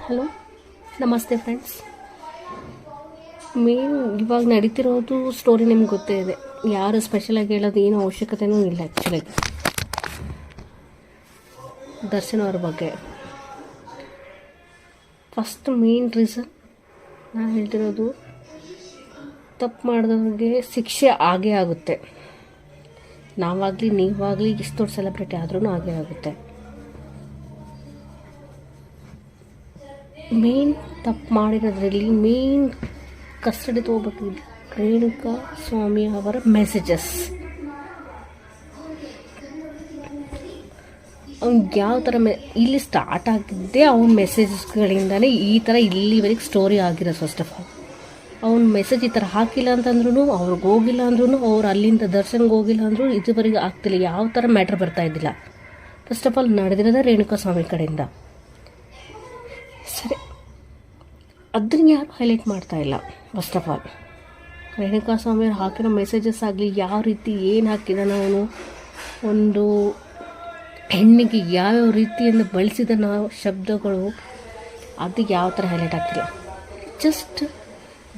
Hello, ನಮಸ್ತೆ friends. ಇವಾಗ ನಡೀತಿರೋದು story ನಿಮ್ಗೆ ಗೊತ್ತೇ ಇದೆ. ಯಾರು ಸ್ಪೆಷಲಾಗಿ ಹೇಳೋದು ಏನೂ ಅವಶ್ಯಕತೆಯೂ ಇಲ್ಲ. ಆ್ಯಕ್ಚುಲಾಗಿ ದರ್ಶನ್ ಅವ್ರ ಬಗ್ಗೆ ಫಸ್ಟ್ ಮೇನ್ ರೀಸನ್ ನಾನು ಹೇಳ್ತಿರೋದು, ತಪ್ಪು ಮಾಡಿದವ್ರಿಗೆ ಶಿಕ್ಷೆ ಆಗೇ ಆಗುತ್ತೆ. ನಾವಾಗಲಿ ನೀವಾಗಲಿ ಇಷ್ಟು ದೊಡ್ಡ ಸೆಲೆಬ್ರಿಟಿ ಆದ್ರೂ ಆಗೇ ಆಗುತ್ತೆ. ಮೇನ್ ತಪ್ಪು ಮಾಡಿರೋದ್ರಲ್ಲಿ ಮೇನ್ ಕಸ್ಟಡಿ ತೊಗೋಬೇಕಿದ್ದು ರೇಣುಕಾ ಸ್ವಾಮಿ ಅವರ ಮೆಸೇಜಸ್. ಅವ್ನಿಗೆ ಯಾವ ಥರ ಇಲ್ಲಿ ಸ್ಟಾರ್ಟ್ ಆಗಿದ್ದೇ ಅವನ ಮೆಸೇಜಸ್ಗಳಿಂದನೇ ಈ ಥರ ಇಲ್ಲಿವರೆಗೆ ಸ್ಟೋರಿ ಆಗಿರೋದು. ಫಸ್ಟ್ ಆಫ್ ಆಲ್ ಅವ್ನ ಮೆಸೇಜ್ ಈ ಥರ ಹಾಕಿಲ್ಲ ಅಂತಂದ್ರೂ, ಅವ್ರಿಗೆ ಹೋಗಿಲ್ಲ ಅಂದ್ರೂ, ಅವ್ರು ಅಲ್ಲಿಂದ ದರ್ಶನ್ಗೆ ಹೋಗಿಲ್ಲ ಅಂದರೂ ಇದುವರೆಗೆ ಆಗ್ತಿಲ್ಲ. ಯಾವ ಥರ ಮ್ಯಾಟ್ರ್ ಬರ್ತಾ ಇದ್ದಿಲ್ಲ. ಫಸ್ಟ್ ಆಫ್ ಆಲ್ ನಡೆದಿರೋದೇ ರೇಣುಕಾ ಸ್ವಾಮಿ ಕಡೆಯಿಂದ. ಸರಿ, ಅದನ್ನ ಯಾರು ಹೈಲೈಟ್ ಮಾಡ್ತಾ ಇಲ್ಲ. ಫಸ್ಟ್ ಆಫ್ ಆಲ್ ರೇಣುಕಾ ಸ್ವಾಮಿಯವ್ರು ಹಾಕಿರೋ ಮೆಸೇಜಸ್ ಆಗಲಿ, ಯಾವ ರೀತಿ ಏನು ಹಾಕಿದಾನ ಅವನು, ಒಂದು ಹೆಣ್ಣಿಗೆ ಯಾವ್ಯಾವ ರೀತಿಯಿಂದ ಬಳಸಿದ ನಾವು ಶಬ್ದಗಳು, ಅದು ಯಾವ ಥರ ಹೈಲೈಟ್ ಆಗ್ತಿಲ್ಲ. ಜಸ್ಟ್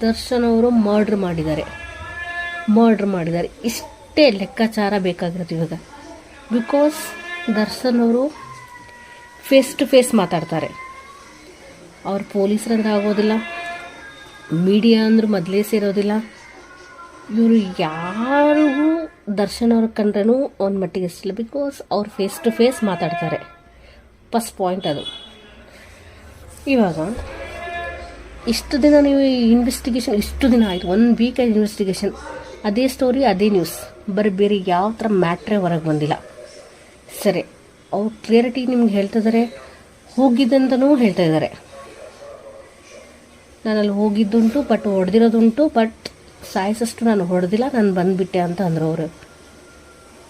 ದರ್ಶನ್ ಅವರು ಮರ್ಡ್ರ್ ಮಾಡಿದ್ದಾರೆ ಇಷ್ಟೇ ಲೆಕ್ಕಾಚಾರ ಬೇಕಾಗಿರೋದು ಇವಾಗ. ಬಿಕಾಸ್ ದರ್ಶನ್ ಅವರು ಫೇಸ್ ಟು ಫೇಸ್ ಮಾತಾಡ್ತಾರೆ. ಅವ್ರು ಪೊಲೀಸರಂದ್ರೆ ಆಗೋದಿಲ್ಲ, ಮೀಡಿಯಾ ಅಂದರೂ ಮೊದಲೇ ಸೇರೋದಿಲ್ಲ. ಇವರು ಯಾರಿಗೂ ದರ್ಶನ್ ಅವ್ರ ಕಂಡ್ರೂ ಒಂದು ಮಟ್ಟಿಗೆ ಇಷ್ಟಿಲ್ಲ. ಬಿಕಾಸ್ ಅವ್ರು ಫೇಸ್ ಟು ಫೇಸ್ ಮಾತಾಡ್ತಾರೆ. ಫಸ್ಟ್ ಪಾಯಿಂಟ್ ಅದು. ಇವಾಗ ಇಷ್ಟು ದಿನ ನೀವು ಇನ್ವೆಸ್ಟಿಗೇಷನ್, ಇಷ್ಟು ದಿನ ಆಯಿತು, 1 ವೀಕ್ ಆಯ್ತು ಇನ್ವೆಸ್ಟಿಗೇಷನ್, ಅದೇ ಸ್ಟೋರಿ ಅದೇ ನ್ಯೂಸ್, ಬೇರೆ ಯಾವ ಥರ ಮ್ಯಾಟ್ರೇ ಹೊರಗೆ ಬಂದಿಲ್ಲ. ಸರಿ, ಅವ್ರು ಕ್ಲಿಯರಿಟಿ ನಿಮ್ಗೆ ಹೇಳ್ತಿದ್ದಾರೆ, ಹೋಗಿದ್ದಂತನೂ ಹೇಳ್ತಾ ಇದ್ದಾರೆ. ನಾನಲ್ಲಿ ಹೋಗಿದ್ದುಂಟು, ಬಟ್ ಹೊಡೆದಿರೋದುಂಟು, ಬಟ್ ಸಾಯಿಸಷ್ಟು ನಾನು ಹೊಡೆದಿಲ್ಲ, ನಾನು ಬಂದುಬಿಟ್ಟೆ ಅಂತ ಅಂದರು ಅವರು.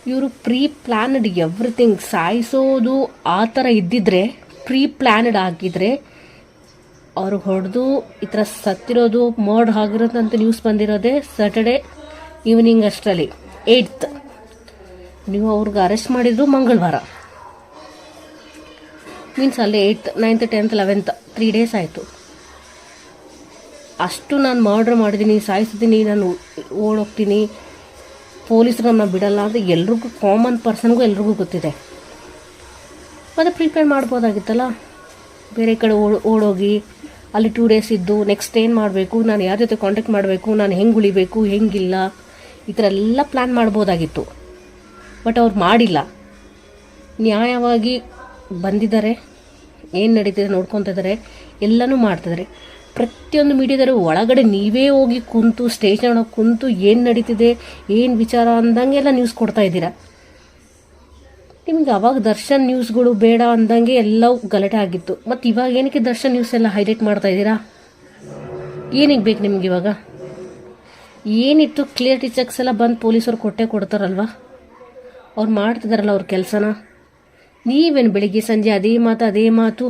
ಇವರು ಪ್ರೀ ಪ್ಲ್ಯಾನ್ಡ್ ಎವ್ರಿಥಿಂಗ್, ಸಾಯಿಸೋದು ಆ ಥರ ಇದ್ದಿದ್ರೆ, ಪ್ರೀ ಪ್ಲ್ಯಾನ್ಡ್ ಆಗಿದ್ದರೆ ಅವ್ರಿಗೆ ಹೊಡೆದು ಈ ಥರ ಸತ್ತಿರೋದು, ಮರ್ಡ್ ಆಗಿರೋದಂತ ನ್ಯೂಸ್ ಬಂದಿರೋದೇ ಸ್ಯಾಟರ್ಡೇ ಈವ್ನಿಂಗ್ ಅಷ್ಟರಲ್ಲಿ 8th. ನೀವು ಅವ್ರಿಗೆ ಅರೆಸ್ಟ್ ಮಾಡಿದ್ರು ಮಂಗಳವಾರ, ಮೀನ್ಸ್ ಅಲ್ಲೇ 8th, 9th, 10th, 11th 3 days ಆಯಿತು. ಅಷ್ಟು ನಾನು ಮರ್ಡ್ರ್ ಮಾಡಿದ್ದೀನಿ, ಸಾಯಿಸಿದ್ದೀನಿ, ನಾನು ಓಡೋಗ್ತೀನಿ, ಪೊಲೀಸರು ನನ್ನ ಬಿಡಲ್ಲ ಅಂತ ಎಲ್ರಿಗೂ, ಕಾಮನ್ ಪರ್ಸನ್ಗೂ ಎಲ್ರಿಗೂ ಗೊತ್ತಿದೆ. ಮತ್ತು ಪ್ರಿಪೇರ್ ಮಾಡ್ಬೋದಾಗಿತ್ತಲ್ಲ, ಬೇರೆ ಕಡೆ ಓಡೋಗಿ ಅಲ್ಲಿ 2 days ಇದ್ದು ನೆಕ್ಸ್ಟ್ ಏನು ಮಾಡಬೇಕು, ನಾನು ಯಾರ ಜೊತೆ ಕಾಂಟ್ಯಾಕ್ಟ್ ಮಾಡಬೇಕು, ನಾನು ಹೆಂಗೆ ಉಳಿಬೇಕು, ಹೆಂಗಿಲ್ಲ, ಈ ಥರ ಎಲ್ಲ ಪ್ಲ್ಯಾನ್ ಮಾಡ್ಬೋದಾಗಿತ್ತು. ಬಟ್ ಅವ್ರು ಮಾಡಿಲ್ಲ. ನ್ಯಾಯವಾಗಿ ಬಂದಿದ್ದಾರೆ, ಏನು ನಡೀತಿದೆ ನೋಡ್ಕೊತಿದ್ದಾರೆ, ಎಲ್ಲನೂ ಮಾಡ್ತಿದ್ದಾರೆ. ಪ್ರತಿಯೊಂದು ಮೀಡಿಯಾದವರು ಒಳಗಡೆ ನೀವೇ ಹೋಗಿ ಕುಂತು, ಸ್ಟೇಷನ್ ಒಳಗೆ ಕುಂತು ಏನು ನಡೀತಿದೆ, ಏನು ವಿಚಾರ ಅಂದಂಗೆಲ್ಲ ನ್ಯೂಸ್ ಕೊಡ್ತಾ ಇದ್ದೀರಾ. ನಿಮ್ಗೆ ಅವಾಗ ದರ್ಶನ್ ನ್ಯೂಸ್ಗಳು ಬೇಡ ಅಂದಂಗೆ ಎಲ್ಲವೂ ಗಲಾಟೆ ಆಗಿತ್ತು. ಮತ್ತು ಇವಾಗ ಏನಕ್ಕೆ ದರ್ಶನ್ ನ್ಯೂಸ್ ಎಲ್ಲ ಹೈಲೈಟ್ ಮಾಡ್ತಾ ಇದ್ದೀರಾ? ಏನಕ್ಕೆ ಬೇಕು ನಿಮ್ಗೆ ಇವಾಗ? ಏನಿತ್ತು ಕ್ಲಿಯರಿಟಿ ಚೆಕ್ಸ್ ಎಲ್ಲ ಬಂದು ಪೊಲೀಸರು ಕೊಡ್ತಾರಲ್ವ, ಅವ್ರು ಮಾಡ್ತಿದಾರಲ್ಲ ಅವ್ರ ಕೆಲಸನ. ನೀವೇನು ಬೆಳಿಗ್ಗೆ ಸಂಜೆ ಅದೇ ಮಾತು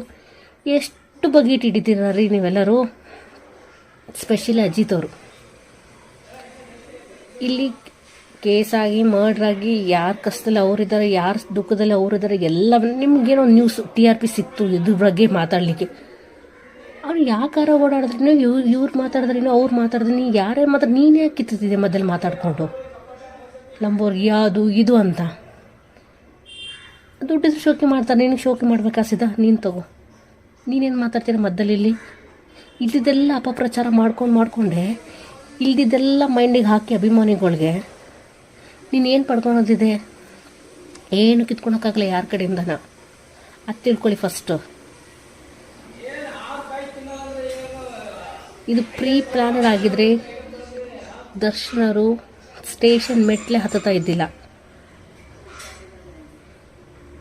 ಎಷ್ಟು ಬಗೆಟ್ ಹಿಡಿತೀರಿ ನೀವೆಲ್ಲರೂ. ಸ್ಪೆಷಲಿ ಅಜಿತ್ ಅವರು ಇಲ್ಲಿ ಕೇಸಾಗಿ ಮರ್ಡ್ರಾಗಿ ಯಾರ ಕಷ್ಟದಲ್ಲಿ ಅವರಿದ್ದಾರೆ, ಯಾರ ದುಃಖದಲ್ಲಿ ಅವರಿದ್ದಾರೆ, ಎಲ್ಲ ನಿಮ್ಗೇನೋ ನ್ಯೂಸ್ TRP ಸಿಕ್ತು ಇದ್ರ ಬಗ್ಗೆ ಮಾತಾಡಲಿಕ್ಕೆ. ಅವ್ರು ಯಾಕಾರ ಓಡಾಡಿದ್ರೂ, ಇವ್ರು ಮಾತಾಡಿದ್ರೇನೋ, ಅವ್ರು ಮಾತಾಡಿದ್ರಿ, ಯಾರೇ ನೀನೇ ಕಿತ್ತಿದೆ ಮೊದಲು ಮಾತಾಡಿಕೊಂಡು ಲಂಬೋರ್ಗಿ ಯಾವುದು ಇದು ಅಂತ. ದುಡ್ಡಿದ್ರು ಶೋಕಿ ಮಾಡ್ತಾರೆ, ನಿನಗೆ ಶೋಕಿ ಮಾಡ್ಬೇಕಾಸಿದ ನೀನು ತಗೋ. ನೀನೇನು ಮಾತಾಡ್ತೀರ ಮಧ್ಯದಲ್ಲಿ? ಇಲ್ಲಿದ್ದೆಲ್ಲ ಅಪಪ್ರಚಾರ ಮಾಡ್ಕೊಂಡೆ ಇಲ್ದಿದ್ದೆಲ್ಲ ಮೈಂಡಿಗೆ ಹಾಕಿ ಅಭಿಮಾನಿಗಳಿಗೆ ನೀನೇನು ಪಡ್ಕೊಳೋದಿದೆ? ಏನು ಕಿತ್ಕೊಳಕ್ಕಾಗಲ್ಲ ಯಾರ ಕಡೆಯಿಂದನ, ಅದು ತಿಳ್ಕೊಳ್ಳಿ ಫಸ್ಟು. ಇದು ಪ್ರೀ ಪ್ಲ್ಯಾನಡ್ ಆಗಿದ್ರೆ ದರ್ಶನರು ಸ್ಟೇಷನ್ ಮೆಟ್ಲೆ ಹತ್ತುತ್ತಾ ಇದ್ದಿಲ್ಲ.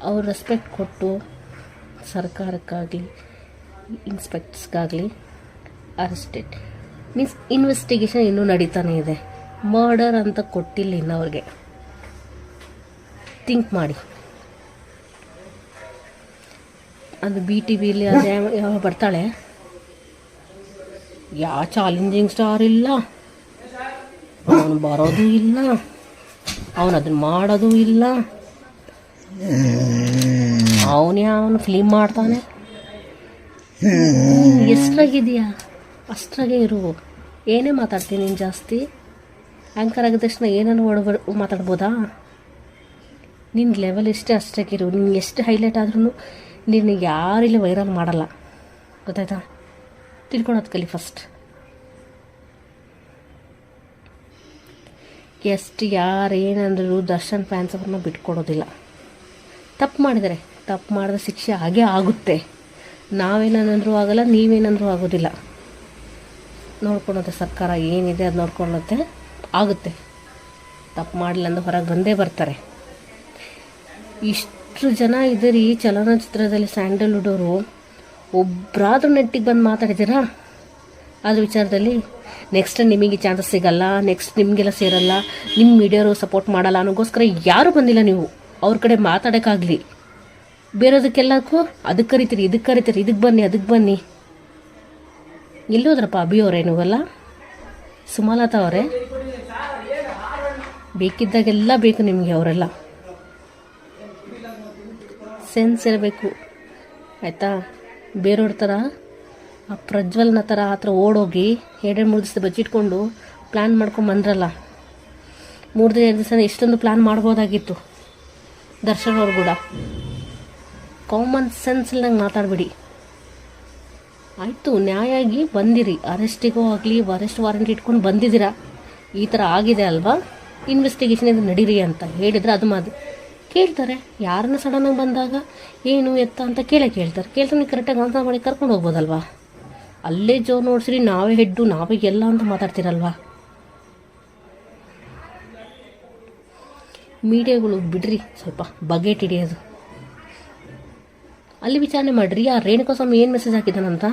ಅವ್ರು ರೆಸ್ಪೆಕ್ಟ್ ಕೊಟ್ಟು ಸರ್ಕಾರಕ್ಕಾಗಲಿ ಇನ್ಸ್ಪೆಕ್ಟರ್ಸ್ಗಾಗಲಿ ಅರೆಸ್ಟೆಡ್ ಮೀನ್ಸ್ ಇನ್ವೆಸ್ಟಿಗೇಷನ್ ಇನ್ನೂ ನಡೀತಾನೆ ಇದೆ. ಮರ್ಡರ್ ಅಂತ ಕೊಟ್ಟಿಲ್ಲ ಇನ್ನು ಅವ್ರಿಗೆ. ಥಿಂಕ್ ಮಾಡಿ. ಅದು BTVಲಿ ಅದೇ ಯಾವ ಬರ್ತಾಳೆ, ಯಾವ ಚಾಲೆಂಜಿಂಗ್ ಸ್ಟಾರ್ ಇಲ್ಲ, ಅವನು ಬರೋದು ಇಲ್ಲ, ಅವನು ಅದನ್ನು ಮಾಡೋದು ಇಲ್ಲ, ಅವನು ಫಿಲ್ಮ್ ಮಾಡ್ತಾನೆ, ಎಷ್ಟ್ರಾಗಿದೆಯಾ ಅಷ್ಟ್ರಾಗೆ ಇರು. ಏನೇ ಮಾತಾಡ್ತೀನಿ ನೀನು ಜಾಸ್ತಿ ಆ್ಯಂಕರ್ ಆಗಿದ ತಕ್ಷಣ ಏನೇನು ಮಾತಾಡ್ಬೋದಾ? ನಿನ್ನ ಲೆವೆಲ್ ಎಷ್ಟೇ ಅಷ್ಟಾಗಿರು. ನೀನು ಎಷ್ಟು ಹೈಲೈಟ್ ಆದ್ರೂ ನೀನು ಯಾರಿಲ್ಲಿ ವೈರಲ್ ಮಾಡಲ್ಲ, ಗೊತ್ತಾಯ್ತಾ? ತಿಳ್ಕೊಳೋದು ಕಲಿ ಫಸ್ಟ್. ಎಷ್ಟು ಯಾರು ಏನಂದ್ರು ದರ್ಶನ್ ಫ್ಯಾನ್ಸ್ ಅವ್ರನ್ನ ಬಿಟ್ಕೊಡೋದಿಲ್ಲ. ತಪ್ಪು ಮಾಡಿದ್ರೆ ಶಿಕ್ಷೆ ಹಾಗೇ ಆಗುತ್ತೆ. ನಾವೇನಂದ್ರೂ ಆಗಲ್ಲ, ನೀವೇನಂದ್ರೂ ಆಗೋದಿಲ್ಲ. ನೋಡ್ಕೊಳುತ್ತೆ ಸರ್ಕಾರ, ಏನಿದೆ ಅದು ನೋಡ್ಕೊಳ್ಳುತ್ತೆ, ಆಗುತ್ತೆ. ತಪ್ಪು ಮಾಡಲಿಲ್ಲ ಅಂದ್ರೆ ಹೊರಗೆ ಬಂದೇ ಬರ್ತಾರೆ. ಇಷ್ಟು ಜನ ಇದ್ದೀರಿ ಚಲನಚಿತ್ರದಲ್ಲಿ, ಸ್ಯಾಂಡಲ್ವುಡ್ ಅವರು ಒಬ್ಬರಾದ್ರೂ ನೆಟ್ಟಿಗೆ ಬಂದು ಮಾತಾಡಿದ್ದೀರಾ ಅದ್ರ ವಿಚಾರದಲ್ಲಿ? ನೆಕ್ಸ್ಟ್ ನಿಮಗೆ ಚಾನ್ಸಸ್ ಸಿಗಲ್ಲ, ನೆಕ್ಸ್ಟ್ ನಿಮಗೆಲ್ಲ ಸೇರಲ್ಲ, ನಿಮ್ಮ ಮೀಡಿಯಾರು ಸಪೋರ್ಟ್ ಮಾಡಲ್ಲ ಅನ್ನೋಗೋಸ್ಕರ ಯಾರೂ ಬಂದಿಲ್ಲ. ನೀವು ಅವ್ರ ಕಡೆ ಮಾತಾಡೋಕ್ಕಾಗಲಿ, ಬೇರೆದಕ್ಕೆಲ್ಲಕ್ಕೂ ಅದಕ್ಕೆ ಕರಿತೀರಿ, ಇದಕ್ಕೆ ಬನ್ನಿ, ಅದಕ್ಕೆ ಬನ್ನಿ. ಎಲ್ಲೋದ್ರಪ್ಪ ಅಭಿ ಅವರೇ, ನೀವೆಲ್ಲ ಸುಮಲತಾ ಅವರೇ? ಬೇಕಿದ್ದಾಗೆಲ್ಲ ಬೇಕು ನಿಮಗೆ ಅವರೆಲ್ಲ. ಸೆನ್ಸ್ ಇರಬೇಕು, ಆಯಿತಾ? ಬೇರೆಯವ್ರ ಥರ ಆ ಪ್ರಜ್ವಲ್ನ ಥರ ಆ ಥರ ಓಡೋಗಿ 2-3 ದಿವಸ ಬಚ್ಚಿಟ್ಕೊಂಡು ಪ್ಲ್ಯಾನ್ ಮಾಡ್ಕೊಂಡು ಬಂದ್ರಲ್ಲ. 3-2 ದಿವಸ ಎಷ್ಟೊಂದು ಪ್ಲ್ಯಾನ್ ಮಾಡ್ಬೋದಾಗಿತ್ತು ದರ್ಶನ್ ಅವ್ರು ಕೂಡ. ಕಾಮನ್ ಸೆನ್ಸ್ ಇಲ್ದಂಗೆ ಮಾತಾಡಬೇಡಿ, ಆಯಿತು? ನ್ಯಾಯ ಆಗಿ ಬಂದಿರಿ, ಅರೆಸ್ಟಿಗೂ ಆಗಲಿ ಅರೆಸ್ಟ್ ವಾರೆಂಟ್ ಇಟ್ಕೊಂಡು ಬಂದಿದ್ದೀರಾ, ಈ ಥರ ಆಗಿದೆ ಅಲ್ವಾ, ಇನ್ವೆಸ್ಟಿಗೇಷನ್ ಇದು ನಡೀರಿ ಅಂತ ಹೇಳಿದರೆ ಅದು ಮಾತು ಕೇಳ್ತಾರೆ. ಯಾರನ್ನ ಸಡನ್ನಾಗಿ ಬಂದಾಗ ಏನು ಎತ್ತ ಅಂತ ಕೇಳ್ತಾರೆ. ನೀವು ಕರೆಕ್ಟಾಗಿ ಆನ್ಸರ್ ಮಾಡಿ ಕರ್ಕೊಂಡು ಹೋಗ್ಬೋದಲ್ವಾ? ಅಲ್ಲೇ ಜೋರು ನೋಡ್ಸಿರಿ, ನಾವೇ ಹೆಡ್ಡು, ನಾವೇ ಎಲ್ಲ ಅಂತ ಮಾತಾಡ್ತೀರಲ್ವಾ? ಮೀಡಿಯಾಗಳು ಬಿಡ್ರಿ ಸ್ವಲ್ಪ ಬಗೆಟ್ ಹಿಡಿಯೋದು. ಅಲ್ಲಿ ವಿಚಾರಣೆ ಮಾಡಿರಿ, ಆ ರೇಣುಕಾಸ್ವಾಮಿ ಏನು ಮೆಸೇಜ್ ಹಾಕಿದ್ದಾನಂತ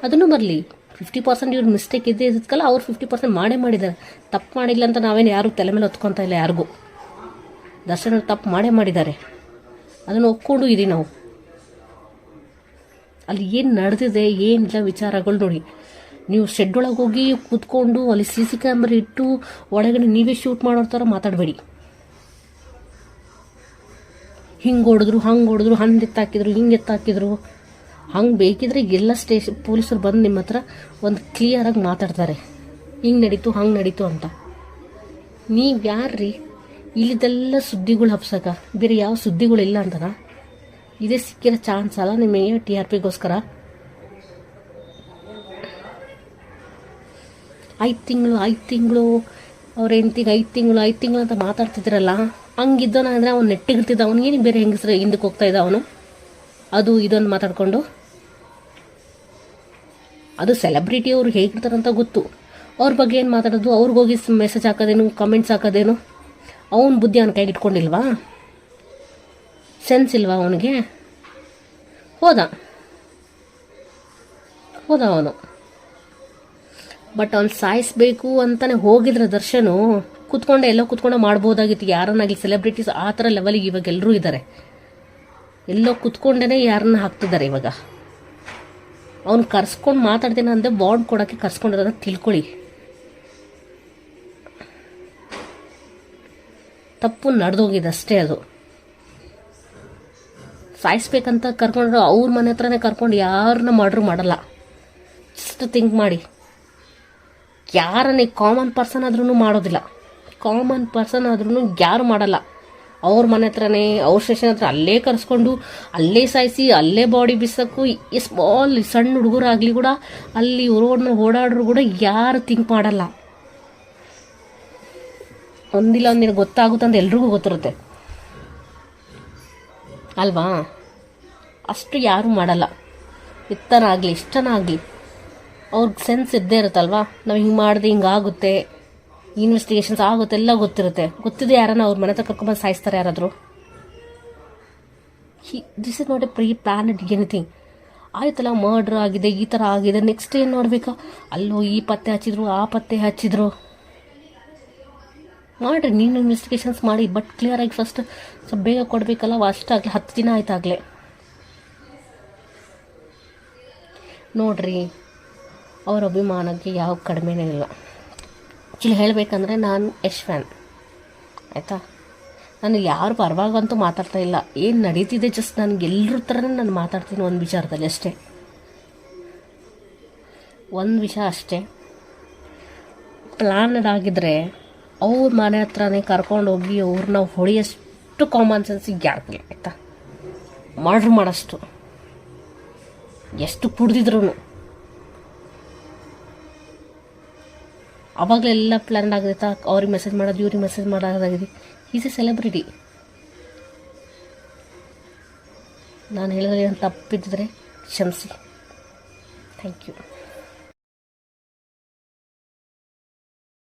ಅದನ್ನು ಬರಲಿ. 50% ಇವ್ರ ಮಿಸ್ಟೇಕ್ ಇದ್ದೇ ಇದ್ದಕ್ಕಲ್ಲ, ಅವ್ರು 50% ಮಾಡಿದ್ದಾರೆ. ತಪ್ಪು ಮಾಡಿಲ್ಲ ಅಂತ ನಾವೇನು ಯಾರು ತಲೆ ಮೇಲೆ ಹೊತ್ಕೊತಾ ಇಲ್ಲ ಯಾರಿಗೂ. ದರ್ಶನ ತಪ್ಪು ಮಾಡಿದ್ದಾರೆ, ಅದನ್ನು ಒಪ್ಕೊಂಡು ಇದೀವಿ ನಾವು. ಅಲ್ಲಿ ಏನು ನಡೆದಿದೆ ಏನಿಲ್ಲ ವಿಚಾರಗಳು ನೋಡಿ. ನೀವು ಶೆಡ್ ಒಳಗೆ ಹೋಗಿ ಕೂತ್ಕೊಂಡು ಅಲ್ಲಿ CC ಕ್ಯಾಮ್ರಾ ಇಟ್ಟು ಒಳಗಡೆ ನೀವೇ ಶೂಟ್ ಮಾಡೋ ಥರ ಮಾತಾಡಬೇಡಿ. ಹಿಂಗೆ ಹೊಡೆದ್ರು, ಹಂಗೆ ಹೊಡೆದ್ರು, ಹಂಗೆ ಎತ್ತಾಕಿದ್ರು, ಹಿಂಗೆ ಎತ್ತಾಕಿದ್ರು, ಹಂಗೆ ಬೇಕಿದ್ರೆ ಎಲ್ಲ ಪೊಲೀಸರು ಬಂದು ನಿಮ್ಮ ಹತ್ರ ಒಂದು ಕ್ಲಿಯರಾಗಿ ಮಾತಾಡ್ತಾರೆ, ಹಿಂಗೆ ನಡೀತು ಹಂಗೆ ನಡೀತು ಅಂತ. ನೀವು ಯಾರ್ರೀ ಇಲ್ಲಿದೆಲ್ಲ ಸುದ್ದಿಗಳು ಹಬ್ಸಕ? ಬೇರೆ ಯಾವ ಸುದ್ದಿಗಳಿಲ್ಲ ಅಂತಾರ? ಇದೇ ಸಿಕ್ಕಿರೋ ಚಾನ್ಸ್ ಅಲ್ಲ ನಿಮಗೆ TRPಗೋಸ್ಕರ. 5 ತಿಂಗಳು ಅವ್ರ ಹೆಂಡ್ತಿಗೆ 5 ತಿಂಗಳು ಅಂತ ಮಾತಾಡ್ತಿದ್ರಲ್ಲ, ಹಂಗಿದ್ದವನ ಅಂದರೆ ಅವ್ನು ನೆಟ್ಟಿಗಿರ್ತಿದ್ದ. ಅವ್ನಿಗೇನು ಬೇರೆ ಹೆಂಗಸ್ರೆ ಹಿಂದಕ್ಕೆ ಹೋಗ್ತಾ ಇದ್ದ ಅವನು, ಅದು ಇದೊಂದು ಮಾತಾಡ್ಕೊಂಡು. ಅದು ಸೆಲೆಬ್ರಿಟಿ ಅವ್ರು ಹೇಗಿರ್ತಾರಂತ ಗೊತ್ತು, ಅವ್ರ ಬಗ್ಗೆ ಏನು ಮಾತಾಡೋದು, ಅವ್ರಿಗೋಗಿ ಮೆಸೇಜ್ ಹಾಕೋದೇನು, ಕಮೆಂಟ್ಸ್ ಹಾಕೋದೇನು? ಅವನ ಬುದ್ಧಿ ಅವನ ಕೈಗೆ ಇಟ್ಕೊಂಡಿಲ್ವಾ? ಸೆನ್ಸ್ ಇಲ್ವಾ ಅವನಿಗೆ? ಹೋದ ಅವನು. ಬಟ್ ಅವ್ನು ಸಾಯಿಸ್ಬೇಕು ಅಂತಾನೆ ಹೋಗಿದ್ರೆ ದರ್ಶನು ಕೂತ್ಕೊಂಡು ಮಾಡ್ಬೋದಾಗಿತ್ತು. ಯಾರನ್ನಾಗಲಿ ಸೆಲೆಬ್ರಿಟೀಸ್ ಆ ಥರ ಲೆವೆಲಿಗೆ ಇವಾಗ ಎಲ್ಲರೂ ಇದ್ದಾರೆ. ಎಲ್ಲೋ ಕೂತ್ಕೊಂಡೇ ಯಾರನ್ನ ಹಾಕ್ತಿದ್ದಾರೆ ಇವಾಗ. ಅವ್ನು ಕರ್ಸ್ಕೊಂಡು ಮಾತಾಡ್ತೇನೆ ಅಂದರೆ ಬಾಂಡ್ ಕೊಡೋಕ್ಕೆ ಕರ್ಸ್ಕೊಂಡಿರೋದನ್ನ ತಿಳ್ಕೊಳ್ಳಿ. ತಪ್ಪು ನಡೆದೋಗಿದೆ ಅಷ್ಟೇ. ಅದು ಸಾಯಿಸ್ಬೇಕಂತ ಕರ್ಕೊಂಡ್ರೆ ಅವ್ರ ಮನೆ ಹತ್ರನೇ ಕರ್ಕೊಂಡು ಯಾರನ್ನ ಮರ್ಡ್ರ್ ಮಾಡಲ್ಲ. ಜಸ್ಟ್ ಥಿಂಕ್ ಮಾಡಿ, ಯಾರನ್ನೇ ಕಾಮನ್ ಪರ್ಸನ್ ಆದ್ರೂ ಮಾಡೋದಿಲ್ಲ. ಕಾಮನ್ ಪರ್ಸನ್ ಆದ್ರೂ ಯಾರು ಮಾಡಲ್ಲ. ಅವ್ರ ಮನೆ ಹತ್ರನೇ, ಅವ್ರ ಸ್ಟೇಷನ್ ಹತ್ರ ಅಲ್ಲೇ ಕರೆಸ್ಕೊಂಡು ಅಲ್ಲೇ ಸಾಯಿಸಿ ಅಲ್ಲೇ ಬಾಡಿ ಬಿಸಕ್ಕು. ಸ್ಮಾಲ್ ಸಣ್ಣ ಹುಡುಗರಾಗಲಿ ಕೂಡ ಅಲ್ಲಿ ರೋಡ್ನ ಓಡಾಡ್ರು ಕೂಡ ಯಾರು ಥಿಂಕ್ ಮಾಡಲ್ಲ. ಒಂದಿಲ್ಲ ಒಂದಿನ ಗೊತ್ತಾಗುತ್ತಂತ ಎಲ್ರಿಗೂ ಗೊತ್ತಿರುತ್ತೆ ಅಲ್ವಾ? ಅಷ್ಟು ಯಾರೂ ಮಾಡಲ್ಲ. ಎತ್ತನ ಆಗಲಿ ಇಷ್ಟನ ಆಗಲಿ ಅವ್ರಿಗೆ ಸೆನ್ಸ್ ಇದ್ದೇ ಇರುತ್ತಲ್ವಾ? ನಾವು ಹಿಂಗೆ ಮಾಡಿದೆ ಹಿಂಗಾಗುತ್ತೆ, ಇನ್ವೆಸ್ಟಿಗೇಷನ್ಸ್ ಆಗುತ್ತೆ, ಎಲ್ಲ ಗೊತ್ತಿದೆ ಯಾರನ್ನ ಅವ್ರ ಮನೆ ಹತ್ರ ಕರ್ಕೊಂಬಂದು ಸಾಯಿಸ್ತಾರೆ ಯಾರಾದರೂ? This is not a pre planned anything. ಆಯ್ತಲ್ಲ, ಮರ್ಡ್ರ್ ಆಗಿದೆ, ಈ ಥರ ಆಗಿದೆ, ನೆಕ್ಸ್ಟ್ ಏನು ನೋಡ್ಬೇಕಾ? ಅಲ್ಲೋ ಈ ಪತ್ತೆ ಹಚ್ಚಿದ್ರು, ಆ ಪತ್ತೆ ಹಚ್ಚಿದ್ರು. ಮಾಡಿರಿ, ನೀನು ಇನ್ವೆಸ್ಟಿಗೇಷನ್ಸ್ ಮಾಡಿ, ಬಟ್ ಕ್ಲಿಯರಾಗಿ ಫಸ್ಟ್ ಸ್ವಲ್ಪ ಬೇಗ ಕೊಡಬೇಕಲ್ಲ. ಅಷ್ಟಾಗಲಿ 10 ದಿನ ಆಯ್ತಾಗಲೇ. ನೋಡ್ರಿ, ಅವ್ರ ಅಭಿಮಾನಕ್ಕೆ ಯಾವ ಕಡಿಮೆನೇ ಇಲ್ಲ. ಆ್ಯಕ್ಚುಲಿ ಹೇಳಬೇಕಂದ್ರೆ ನಾನು ಯಶ್ ಫ್ಯಾನ್, ಆಯಿತಾ? ನಾನು ಯಾರು ಪರವಾಗಂತೂ ಮಾತಾಡ್ತಾ ಇಲ್ಲ. ಏನು ನಡೀತಿದೆ ಜಸ್ಟ್ ನನಗೆ ಎಲ್ಲರ ಥರನೇ ನಾನು ಮಾತಾಡ್ತೀನಿ ಒಂದು ವಿಚಾರದಲ್ಲಿ ಅಷ್ಟೇ. ಒಂದು ವಿಷಯ ಅಷ್ಟೇ, ಪ್ಲ್ಯಾನ್ಡ್ ಆಗಿದ್ದರೆ ಅವ್ರ ಮನೆ ಹತ್ರನೇ ಕರ್ಕೊಂಡೋಗಿ ಅವ್ರನ್ನ ಹೊಡೆಯೋಷ್ಟು ಕಾಮನ್ ಸೆನ್ಸಿಗೆ ಯಾರಿಗಿಲ್ಲ ಆಯಿತಾ. ಮರ್ಡ್ರ್ ಮಾಡೋಷ್ಟು ಎಷ್ಟು ಕುಡ್ದಿದ್ರು ಅವಾಗಲೆಲ್ಲ ಪ್ಲ್ಯಾನ್ ಆಗೈತಾ. ಅವ್ರಿಗೆ ಮೆಸೇಜ್ ಮಾಡೋದು, ಇವ್ರಿಗೆ ಮೆಸೇಜ್ ಮಾಡೋದಾಗಿದೆ. Is a celebrity. ನಾನು ಹೇಳಿದ್ರೆ ಏನು ತಪ್ಪಿದ್ದರೆ ಕ್ಷಮಿಸಿ. Thank you.